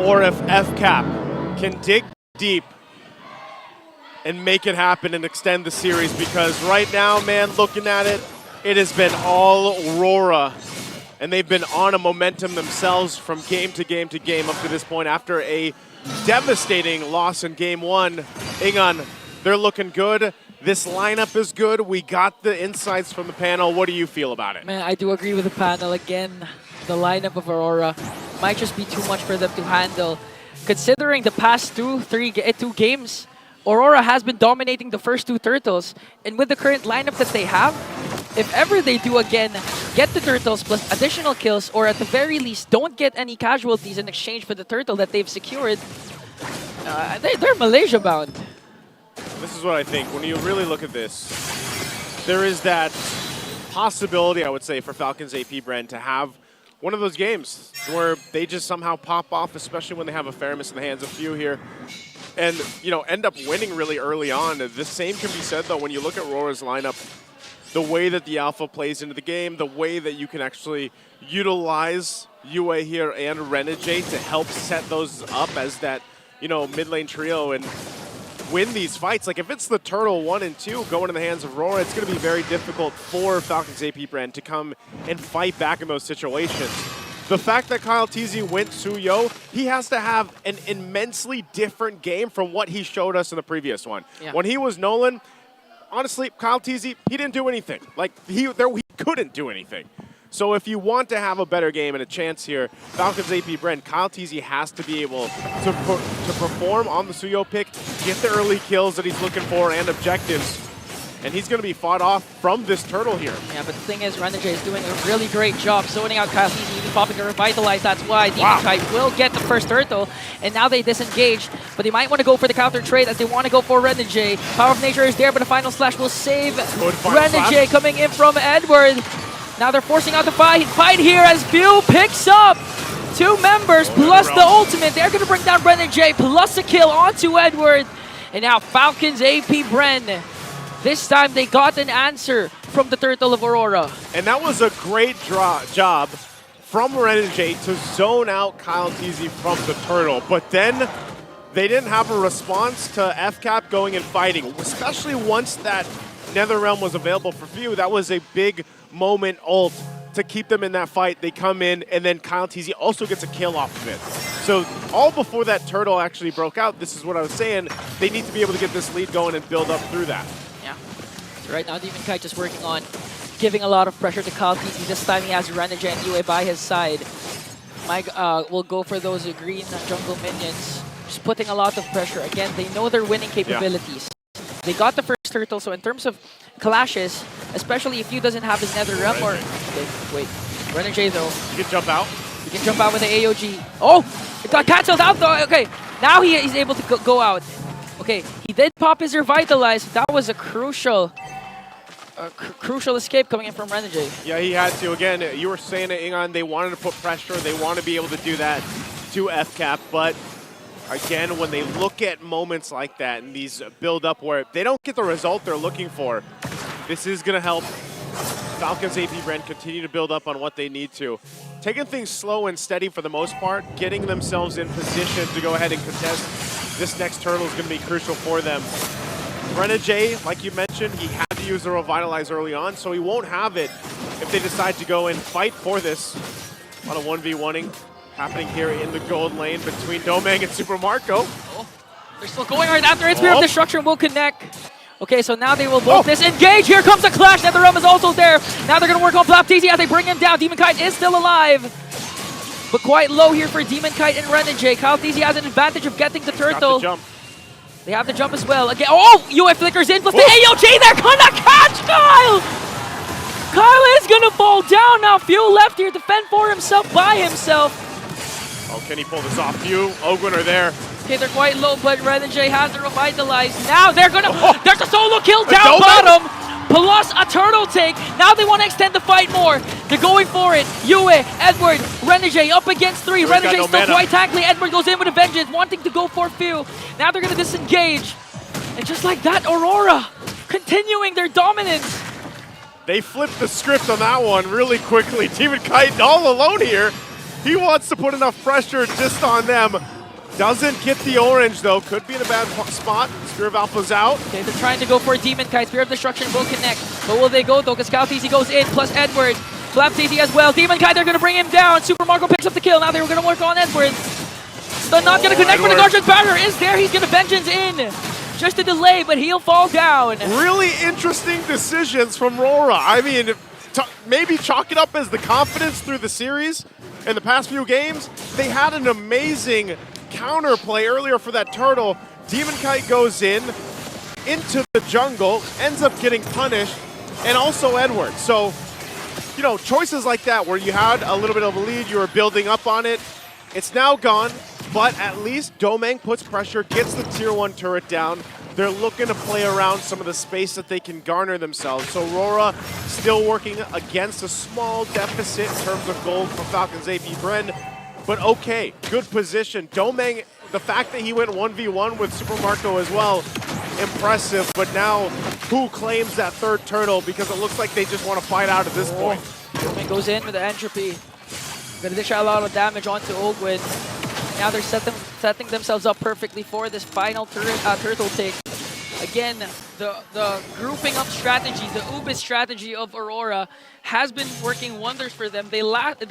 or if FCAP can dig deep and make it happen and extend the series, because right now, man, looking at it, it has been all RORA. And they've been on a momentum themselves from game to game to game up to this point after a devastating loss in game 1. Ingan, they're looking good. This lineup is good. We got the insights from the panel. What do you feel about it? Man, I do agree with the panel. Again, the lineup of AURORA might just be too much for them to handle. Considering the past two games, AURORA has been dominating the first 2 turtles. And with the current lineup that they have, if ever they do again get the turtles plus additional kills, or at the very least don't get any casualties in exchange for the turtle that they've secured, they're Malaysia bound. This is what I think. When you really look at this, there is that possibility, I would say, for Falcons AP.BREN to have one of those games where they just somehow pop off, especially when they have a Faramis in the hands of few here, and end up winning really early on. The same can be said, though, when you look at AURORA's lineup. The way that the alpha plays into the game, the way that you can actually utilize UA here and Renegade to help set those up as that, mid lane trio and win these fights. Like, if it's the Turtle 1 and 2 going in the hands of AURORA, it's going to be very difficult for Falcons AP.BREN to come and fight back in those situations. The fact that Kyle TZ went Suyo, he has to have an immensely different game from what he showed us in the previous one. Yeah. When he was Nolan, honestly, Kyle TZ, he didn't do anything. Like, he couldn't do anything. So if you want to have a better game and a chance here, Falcons AP.BREN, Kyle TZ has to be able to perform on the Suyo pick, get the early kills that he's looking for and objectives. And he's going to be fought off from this turtle here. Yeah, but the thing is, Renegade is doing a really great job zoning out Kyle TZ, even popping to revitalize. That's why DemonKite will get the first turtle. And now they disengage, but they might want to go for the counter trade as they want to go for Renegade. Power of Nature is there, but a final slash will save Renegade coming in from Edward. Now they're forcing out the fight here as View picks up 2 members plus the ultimate. They're going to bring down Renegade plus a kill onto Edward. And now Falcons AP.BREN. This time they got an answer from the Turtle of AURORA. And that was a great job from Renegade to zone out Kyle TZ from the Turtle. But then they didn't have a response to FCAP going and fighting, especially once that Netherrealm was available for view. That was a big moment ult to keep them in that fight. They come in, and then Kyle TZ also gets a kill off of it. So all before that turtle actually broke out, this is what I was saying, they need to be able to get this lead going and build up through that. Yeah. So right now, DemonKite just working on giving a lot of pressure to Kyle TZ. This time he has Renegade and UA by his side. Mike will go for those green jungle minions, just putting a lot of pressure. Again, they know their winning capabilities. Yeah. They got the first turtle, so in terms of clashes, especially if you doesn't have his Netherrealm or... Okay, wait. Renegade though. You can jump out. You can jump out with the AOG. Oh! It got cancelled out though. Okay, now he's able to go out. Okay, he did pop his Revitalize. That was a crucial escape coming in from Renegade. Yeah, he had to. Again, you were saying it, Ingan, they wanted to put pressure. They want to be able to do that to FCAP, but again, when they look at moments like that and these build up where they don't get the result they're looking for, this is going to help Falcons AP.BREN continue to build up on what they need to. Taking things slow and steady for the most part, getting themselves in position to go ahead and contest this next turtle is going to be crucial for them. Renegade, like you mentioned, he had to use the Revitalize early on, so he won't have it if they decide to go and fight for this. A lot of 1v1ing happening here in the gold lane between Domang and Super Marco. Oh, they're still going right after it. Spear of Destruction will connect. Okay, so now they will both disengage. Here comes a clash. Netherrealm is also there. Now they're going to work on FlapTZ as they bring him down. DemonKite is still alive, but quite low here for DemonKite and Renegade. Kyle TZ has an advantage of getting the turtle. They have the jump as well. Again, UA flickers in plus the AOG. They're going to catch Kyle. Kyle is going to fall down now. Few left here to fend for himself by himself. Oh, can he pull this off? Few, Ogwen are there. Okay, they're quite low, but Renegade has the Revitalize. Now they're gonna, there's a solo kill down bottom, plus a turtle take. Now they want to extend the fight more. They're going for it. UA, Edward, Renegade up against 3. Renegade still quite tackling. Edward goes in with a vengeance, wanting to go for few. Now they're gonna disengage. And just like that, AURORA continuing their dominance. They flipped the script on that one really quickly. DemonKite all alone here. He wants to put enough pressure just on them. Doesn't get the orange, though. Could be in a bad spot. Spear of Alpha's out. Okay, they're trying to go for a Demon Kite. Spear of Destruction will connect. But will they go, though? Because Scout goes in, plus Edward. Flap TZ as well. Demon Kite, they're going to bring him down. Super Marco picks up the kill. Now they were going to work on Edward. Still not going to connect, but the Guardian's barrier is there. He's going to Vengeance in. Just a delay, but he'll fall down. Really interesting decisions from RORA. I mean, maybe chalk it up as the confidence through the series in the past few games. They had an amazing counterplay earlier for that turtle. Demon Kite goes into the jungle, ends up getting punished, and also Edward. So, you know, choices like that where you had a little bit of a lead, you were building up on it. It's now gone, but at least Domeng puts pressure, gets the tier 1 turret down. They're looking to play around some of the space that they can garner themselves. So RORA still working against a small deficit in terms of gold for Falcons AP.BREN. But okay, good position. Domeng, the fact that he went 1v1 with Super Marco as well, impressive. But now, who claims that third turtle? Because it looks like they just want to fight out at this point. Domeng goes in with the entropy. Gonna dish out a lot of damage onto Ogwin. Now they're setting themselves up perfectly for this final turtle take. Again, the grouping up strategy, the Ubis strategy of Aurora has been working wonders for them. They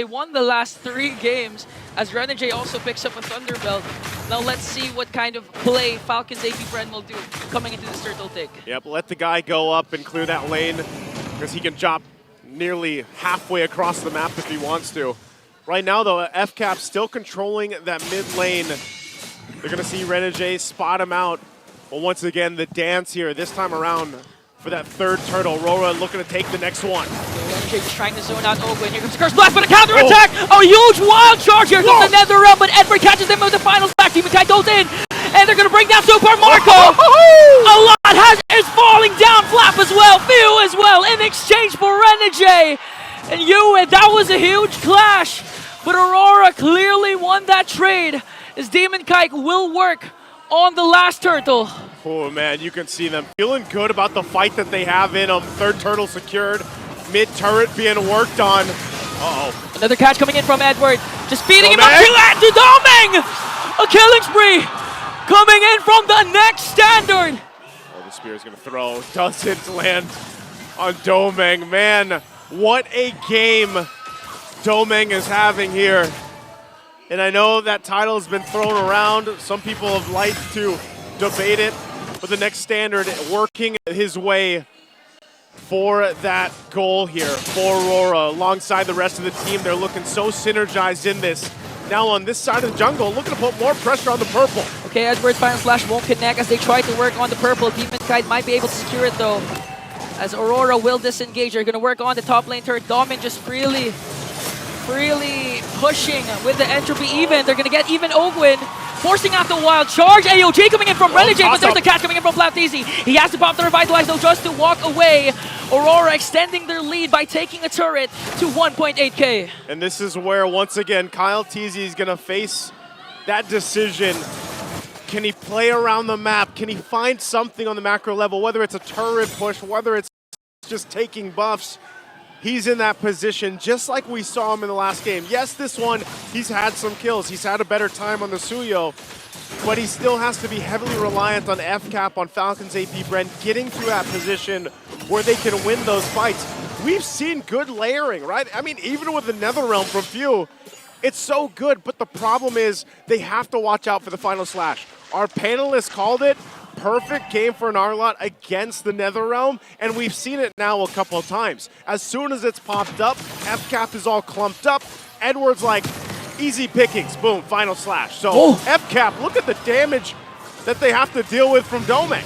won the last 3 games as Renegade also picks up a Thunderbelt. Now let's see what kind of play Falcons AP.BREN will do coming into this turtle take. Yep, let the guy go up and clear that lane because he can chop nearly halfway across the map if he wants to. Right now, though, FCAP still controlling that mid lane. They're going to see Renegade spot him out. Well, once again, the dance here, this time around for that third turtle. RORA looking to take the next one. Renegade just trying to zone out Ogwin. Here comes the Curse Blast, but a counter-attack! Oh, a huge wild charge here comes the Nether Realm, but Edward catches him with the final stack. Demon Kite goes in, and they're going to bring down Super Marco! A lot is falling down. Flap as well, Few as well, in exchange for Renegade. And that was a huge clash. But Aurora clearly won that trade as Demon Kite will work on the last turtle. Oh man, you can see them feeling good about the fight that they have in them. Third turtle secured, mid turret being worked on. Uh-oh. Another catch coming in from Edward. Just feeding him up to Domeng! A killing spree coming in from the next standard. Oh, the spear is going to throw. Doesn't land on Domeng. Man, what a game Domeng is having here. And I know that title has been thrown around. Some people have liked to debate it, but the next standard working his way for that goal here for Aurora. Alongside the rest of the team, they're looking so synergized in this. Now on this side of the jungle, looking to put more pressure on the purple. Okay, Edward's final slash won't connect as they try to work on the purple. Demon Kite might be able to secure it though, as Aurora will disengage. They're going to work on the top lane turret. Domeng just freely pushing with the entropy even. They're going to get even Ogwin, forcing out the wild charge. AOG coming in from Renegade, but there's the catch coming in from Flap TZ. He has to pop the Revitalize though just to walk away. Aurora extending their lead by taking a turret to 1.8k. And this is where, once again, Kyle TZ is going to face that decision. Can he play around the map? Can he find something on the macro level, whether it's a turret push, whether it's just taking buffs? He's in that position just like we saw him in the last game. Yes, this one, he's had some kills. He's had a better time on the Suyo, but he still has to be heavily reliant on FCAP, on Falcons AP.BREN, getting to that position where they can win those fights. We've seen good layering, right? I mean, even with the Netherrealm from Few, it's so good, but the problem is they have to watch out for the final slash. Our panelists called it. Perfect game for an Arlot against the Netherrealm, and we've seen it now a couple of times. As soon as it's popped up, FCAP is all clumped up. Edward's like, easy pickings, boom, final slash. So FCAP, look at the damage that they have to deal with from Domeng.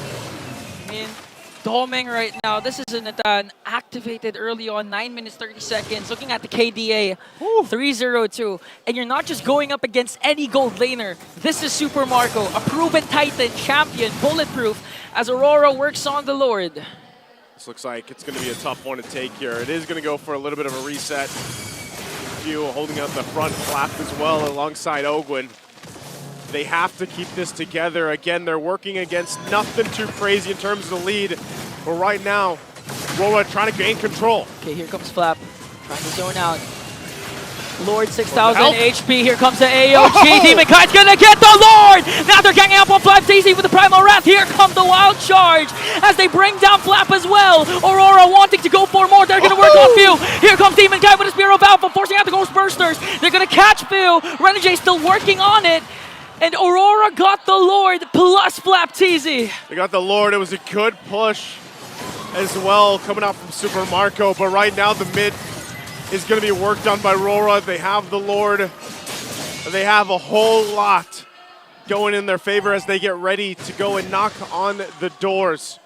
I mean, Domeng right now, this is an activated early on, 9 minutes 30 seconds. Looking at the KDA, 302. And you're not just going up against any gold laner. This is Super Marco, a proven Titan, champion, bulletproof, as Aurora works on the Lord. This looks like it's going to be a tough one to take here. It is going to go for a little bit of a reset. Few holding out the front flap as well alongside Ogwin. They have to keep this together. Again, they're working against nothing too crazy in terms of the lead. But right now, RORA trying to gain control. Okay, here comes Flap, trying to zone out. Lord 6,000 Help. HP. Here comes the AOG. Oh! Demon Kite's gonna get the Lord! Now they're ganging up on Flap TC with the Primal Wrath. Here comes the Wild Charge as they bring down Flap as well. Aurora wanting to go for more. They're gonna work on Few. Here comes Demon Kite with a Spear of Alpha, forcing out the Ghost Bursters. They're gonna catch Few. Renegade still working on it. And Aurora got the Lord plus Flap TZ. They got the Lord. It was a good push as well coming out from Super Marco. But right now the mid is going to be worked on by RORA. They have the Lord. They have a whole lot going in their favor as they get ready to go and knock on the doors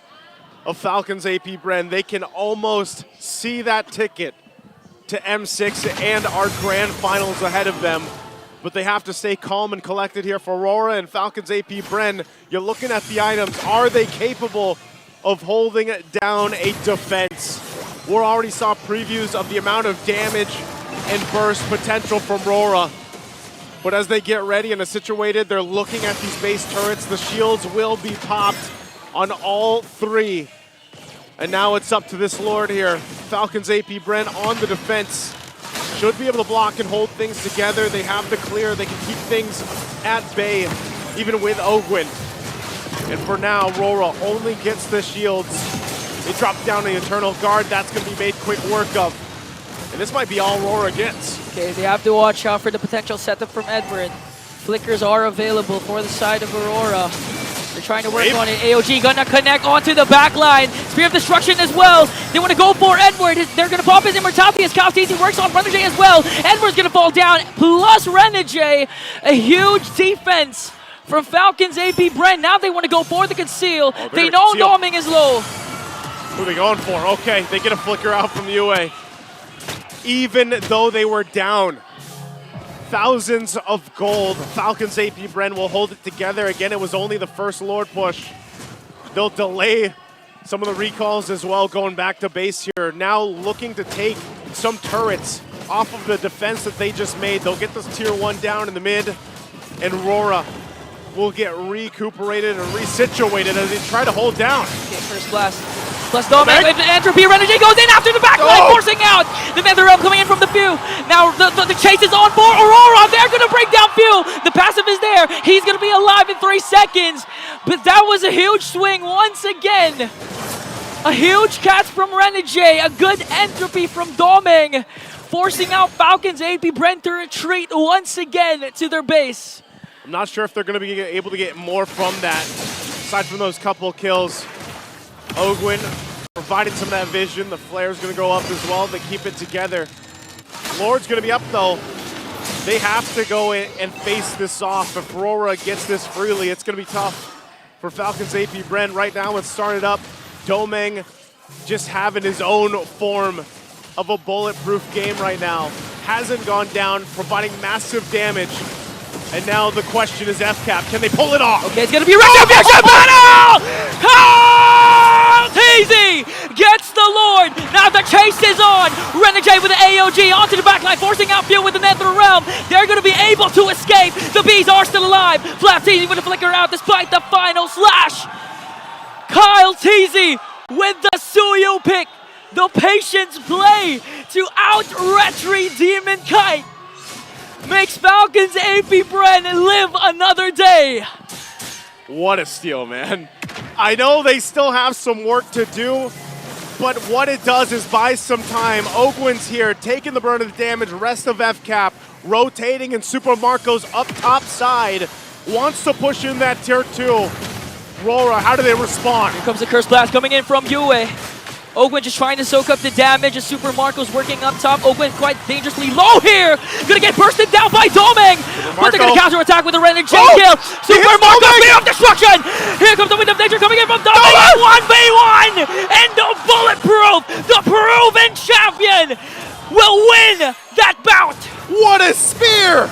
of Falcons AP.BREN. They can almost see that ticket to M6 and our grand finals ahead of them. But they have to stay calm and collected here for RORA and Falcons AP.BREN. You're looking at the items. Are they capable of holding down a defense? We already saw previews of the amount of damage and burst potential from RORA. But as they get ready and are situated, they're looking at these base turrets. The shields will be popped on all three. And now it's up to this Lord here. Falcons AP.BREN on the defense. Should be able to block and hold things together. They have the clear. They can keep things at bay, even with Ogwin. And for now, RORA only gets the shields. They drop down the Eternal Guard. That's going to be made quick work of. And this might be all RORA gets. Okay, they have to watch out for the potential setup from Edward. Flickers are available for the side of Aurora. They're trying to work on it. AOG gonna connect onto the back line. Spear of Destruction as well. They want to go for Edward. They're gonna pop his immortality as Caltesi works on Renegade as well. Edward's gonna fall down, plus Renegade. A huge defense from Falcons AP.BREN. Now they want to go for the conceal. They know Doming is low. Who are they going for? Okay, they get a flicker out from UA. Even though they were down thousands of gold, Falcons AP.BREN will hold it together. Again, it was only the first Lord push. They'll delay some of the recalls as well, going back to base here. Now looking to take some turrets off of the defense that they just made. They'll get this tier 1 down in the mid, and RORA will get recuperated and resituated as they try to hold down. Okay, first blast. Plus Doming, Entropy, Renegade goes in after the back line, forcing out the Nether Realm coming in from the Few. Now the chase is on for Aurora. They're going to break down Few. The passive is there. He's going to be alive in 3 seconds. But that was a huge swing once again. A huge catch from Renegade. A good Entropy from Doming, forcing out Falcons AP.BREN to retreat once again to their base. I'm not sure if they're going to be able to get more from that, aside from those couple kills. Ogwin provided some of that vision. The flare's going to go up as well. They keep it together. Lord's going to be up, though. They have to go in and face this off. If RORA gets this freely, it's going to be tough for Falcons AP.BREN. Right now, it's started up. Doming just having his own form of a bulletproof game right now. Hasn't gone down, providing massive damage. And now the question is FCAP. Can they pull it off? Okay, it's going to be Retribution Battle! Caltesi gets the Lord. Now the chase is on. Renegade with the AOG onto the backline, forcing out Few with the Nether Realm. They're going to be able to escape. The bees are still alive. Caltesi with a flicker out despite the final slash. Caltesi with the Suyu pick. The patience play to out-retry Demon Kite makes Falcons AP.BREN live another day. What a steal, man. I know they still have some work to do, but what it does is buy some time. Ogwin's here, taking the brunt of the damage, rest of FCAP, rotating, and Super Marco's up top side, wants to push in that tier 2. RORA, how do they respond? Here comes the Curse Blast coming in from Yue. Ogwin just trying to soak up the damage as Super Marco's working up top. Ogwin quite dangerously low here. Gonna get bursted down by Doming. But they're gonna counter attack with a Renegade kill. Super Marco, Spear of Destruction. Here comes the Wind of Nature coming in from Doming. 1v1. And the Bulletproof, the proven champion, will win that bout. What a spear!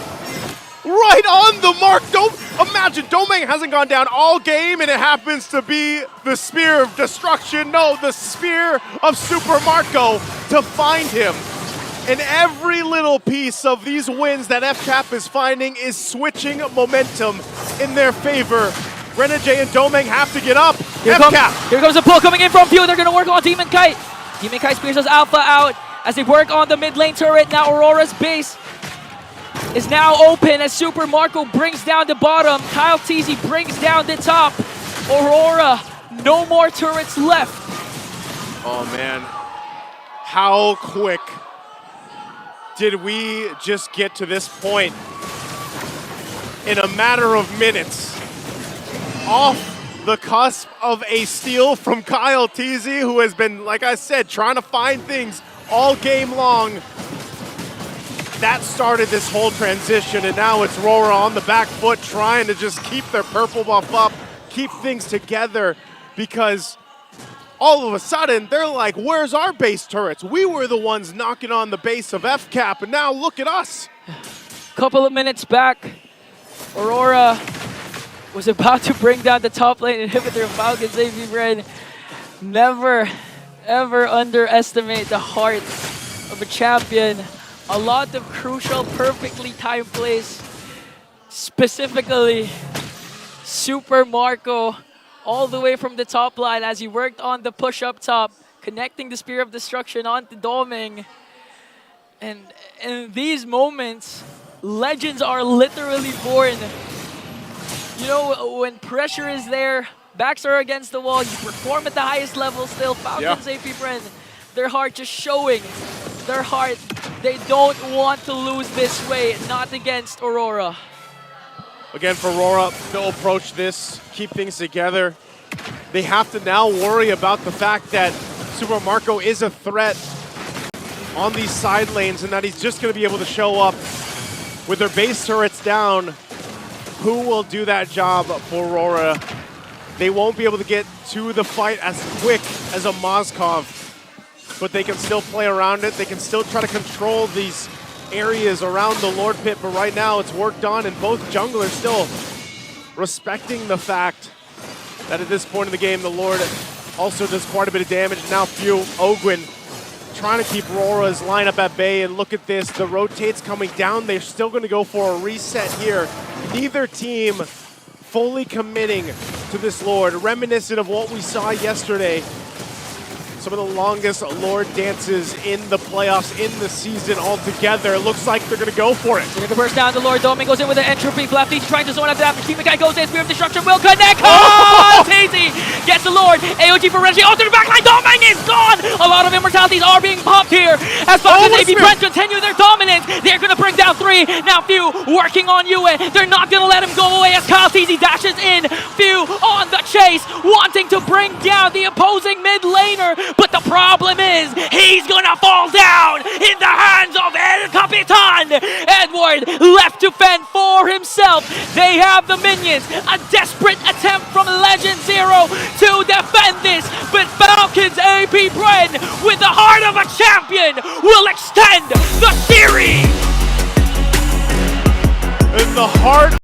Right on the mark. Don't imagine Doming hasn't gone down all game and it happens to be the Spear of Destruction. No, the Spear of Super Marco to find him. And every little piece of these wins that FCAP is finding is switching momentum in their favor. Renegade and Doming have to get up. Here comes a pull coming in from Few. They're going to work on Demon Kite. Demon Kite spears us Alpha out as they work on the mid lane turret. Now Aurora's base is now open as Super Marco brings down the bottom. Kyle Teasy brings down the top. Aurora, no more turrets left. Oh man, how quick did we just get to this point? In a matter of minutes, off the cusp of a steal from Kyle Teasy, who has been, like I said, trying to find things all game long. That started this whole transition, and now it's RORA on the back foot trying to just keep their purple buff up, keep things together, because all of a sudden, they're like, where's our base turrets? We were the ones knocking on the base of FCAP, and now look at us. Couple of minutes back, Aurora was about to bring down the top lane inhibitor of Falcons AP.BREN. Never, ever underestimate the heart of a champion. A lot of crucial, perfectly timed plays. Specifically, Super Marco all the way from the top line as he worked on the push up top, connecting the Spear of Destruction onto Doming. And in these moments, legends are literally born. You know, when pressure is there, backs are against the wall, you perform at the highest level still. Falcons AP.BREN, their heart just showing. Their heart, they don't want to lose this way, not against Aurora. Again, for RORA, they'll approach this, keep things together. They have to now worry about the fact that Super Marco is a threat on these side lanes and that he's just going to be able to show up with their base turrets down. Who will do that job for RORA? They won't be able to get to the fight as quick as a Moskov, but they can still play around it. They can still try to control these areas around the Lord Pit, but right now it's worked on, and both junglers still respecting the fact that at this point in the game, the Lord also does quite a bit of damage. Now Few, Ogwin, trying to keep RORA's lineup at bay, and look at this, the rotates coming down. They're still going to go for a reset here. Neither team fully committing to this Lord, reminiscent of what we saw yesterday. Some of the longest Lord dances in the playoffs, in the season altogether. It looks like they're going to go for it. They're going to burst down the Lord. Doming goes in with an entropy. Lefty trying to zone out the after. Keep the guy goes in. Spear of Destruction will connect. Oh! Teasy gets the Lord. AOG for Reggie. Oh, to the back line. Doming is gone. A lot of immortalities are being popped here as Falcons AP.BREN continue their dominance. They're going to bring down 3. Now Few working on Yue. They're not going to let him go away as Kyle Teasy dashes in. Few on the chase, wanting to bring down the opposing mid laner. But the problem is, he's gonna fall down in the hands of El Capitan. Edward left to fend for himself. They have the minions. A desperate attempt from Legend Zero to defend this. But Falcons AP.BREN, with the heart of a champion, will extend the series. In the heart